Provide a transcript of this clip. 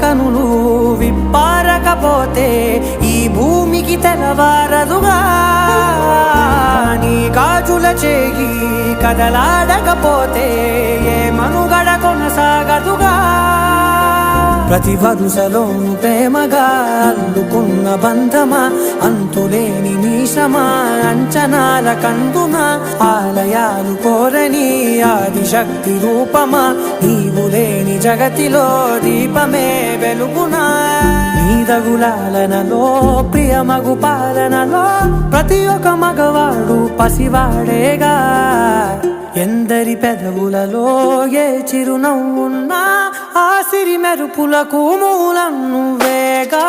కనులు విప్పారకపోతే ఈ భూమికి తెలవారదుగా నీ గాజుల చేయి కదలాడకపోతే ఏ మనుగడ కొనసాగదుగా ప్రతి వరుసలోను ప్రేమగా అల్లుకున్న బంధమా అంతులేని నీశమా అంచనాల కందున ఆలయాలు కోరని ఆదిశక్తి రూపమా నీవు లేని జగతిలో దీపమే వెలుగునా నీదగులాలనలో ప్రియమగు పాలనలో ప్రతి ఒక్క మగవాడు పసివాడేగా ఎందరి పెదవులలో ఏ చిరునవ్వున్నా ఆ సిరి మెరుపులకు మూలం నువ్వేగా